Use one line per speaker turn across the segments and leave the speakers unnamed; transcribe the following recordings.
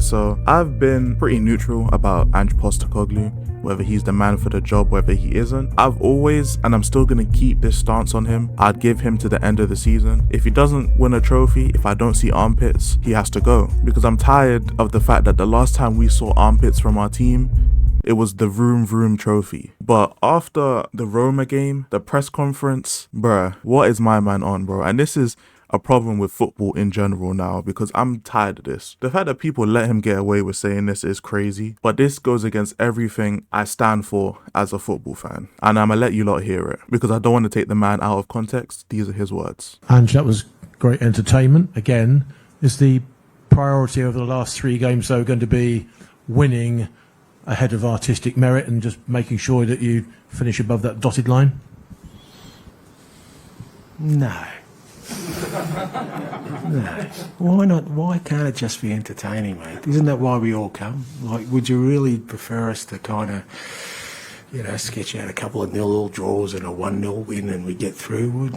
right? So I've been pretty neutral about Ange Postecoglou, whether he's the man for the job, whether he isn't. I've always, and I'm still going to keep this stance on him, I'd give him to the end of the season. If he doesn't win a trophy, if I don't see armpits, he has to go. Because I'm tired of the fact that the last time we saw armpits from our team, it was the Vroom Vroom trophy. But after the Roma game, the press conference, bruh, what is my man on, bro? And this is a problem with football in general now, because I'm tired of this. The fact that people let him get away with saying this is crazy, but this goes against everything I stand for as a football fan. And I'm gonna let you lot hear it, because I don't want to take the man out of context. These are his words.
Ange, that was great entertainment. Again, is the priority over the last 3 games, though, going to be winning ahead of artistic merit and just making sure that you finish above that dotted line?
No. No. Why not? Why can't it just be entertaining, mate? Isn't that why we all come? Like, would you really prefer us to kind of, you know, sketch out a couple of 0-0 draws and a 1-0 win and we get through?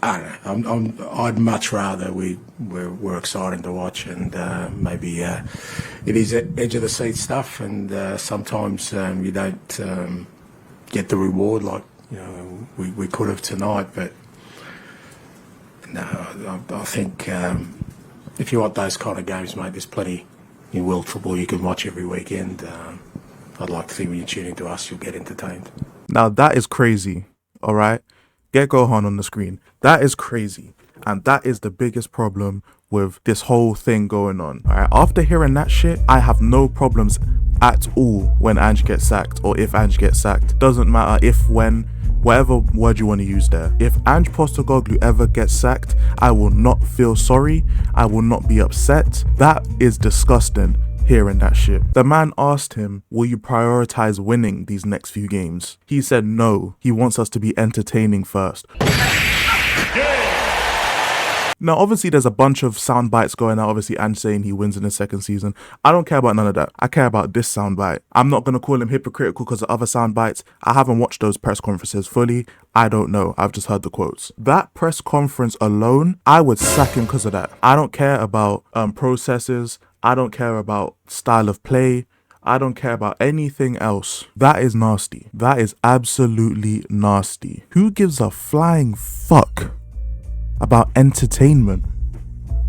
I don't know. I'd much rather we're exciting to watch, and maybe it is edge of the seat stuff, and sometimes you don't get the reward like we could have tonight. But no, I think if you want those kind of games, mate, there's plenty in world football you can watch every weekend. I'd like to think when you're tuning to us, you'll get entertained.
Now that is crazy, all right? Get Gohan on the screen. That is crazy. And that is the biggest problem with this whole thing going on. All right. After hearing that shit, I have no problems at all when Ange gets sacked, or if Ange gets sacked. Doesn't matter if, when, whatever word you want to use there. If Ange Postecoglou ever gets sacked, I will not feel sorry. I will not be upset. That is disgusting. Hearing that shit. The man asked him, will you prioritize winning these next few games? He said no, he wants us to be entertaining first. Now, obviously, there's a bunch of sound bites going out. Obviously, Ange saying he wins in the second season. I don't care about none of that. I care about this sound bite. I'm not going to call him hypocritical because of other sound bites. I haven't watched those press conferences fully. I don't know. I've just heard the quotes. That press conference alone, I would sack him because of that. I don't care about processes. I don't care about style of play. I don't care about anything else. That is nasty. That is absolutely nasty. Who gives a flying fuck about entertainment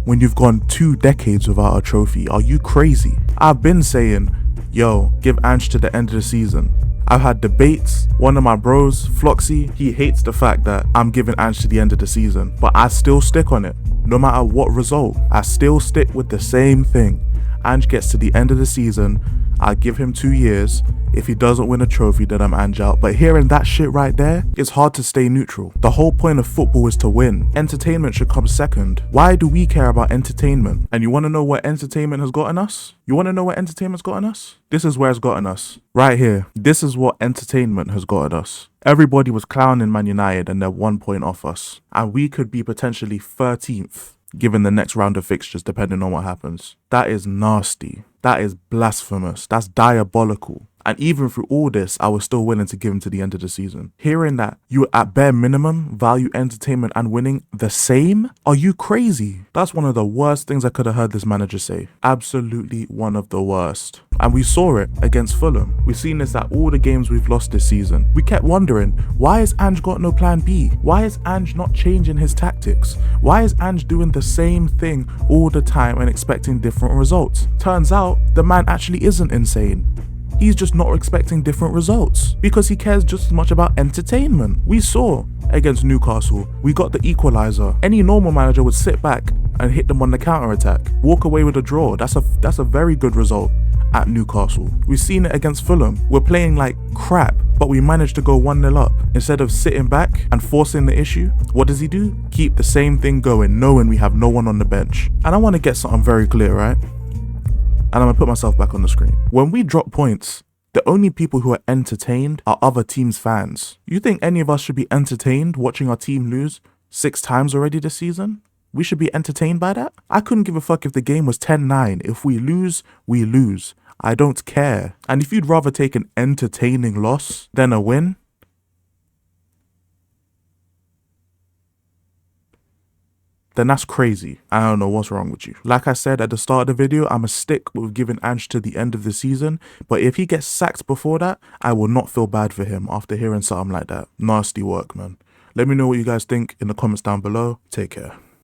when you've gone 2 decades without a trophy? Are you crazy? I've been saying, yo, give Ange to the end of the season. I've had debates. One of my bros, Floxy, he hates the fact that I'm giving Ange to the end of the season, but I still stick on it. No matter what result, I still stick with the same thing. Ange gets to the end of the season, I give him 2 years. If he doesn't win a trophy, then I'm Ange out. But hearing that shit right there, it's hard to stay neutral. The whole point of football is to win. Entertainment should come second. Why do we care about entertainment? And you want to know what entertainment has gotten us? You want to know what entertainment's gotten us? This is where it's gotten us. Right here. This is what entertainment has gotten us. Everybody was clowning Man United and they're 1 point off us. And we could be potentially 13th. Given the next round of fixtures, depending on what happens. That is nasty. That is blasphemous. That's diabolical. And even through all this, I was still willing to give him to the end of the season. Hearing that you at bare minimum value entertainment and winning the same? Are you crazy? That's one of the worst things I could have heard this manager say. Absolutely one of the worst. And we saw it against Fulham. We've seen this at all the games we've lost this season. We kept wondering, why has Ange got no plan B? Why is Ange not changing his tactics? Why is Ange doing the same thing all the time and expecting different results? Turns out, the man actually isn't insane. He's just not expecting different results because he cares just as much about entertainment. We saw against Newcastle, we got the equalizer. Any normal manager would sit back and hit them on the counter-attack, walk away with a draw. That's a very good result at Newcastle. We've seen it against Fulham. We're playing like crap, but we managed to go 1-0 up. Instead of sitting back and forcing the issue, what does he do? Keep the same thing going, knowing we have no one on the bench. And I want to get something very clear, right? And I'm going to put myself back on the screen. When we drop points, the only people who are entertained are other teams' fans. You think any of us should be entertained watching our team lose 6 times already this season? We should be entertained by that? I couldn't give a fuck if the game was 10-9. If we lose, we lose. I don't care. And if you'd rather take an entertaining loss than a win, then that's crazy. I don't know what's wrong with you. Like I said at the start of the video, I'm a stick with giving Ange to the end of the season, but if he gets sacked before that, I will not feel bad for him after hearing something like that. Nasty work, man. Let me know what you guys think in the comments down below. Take care.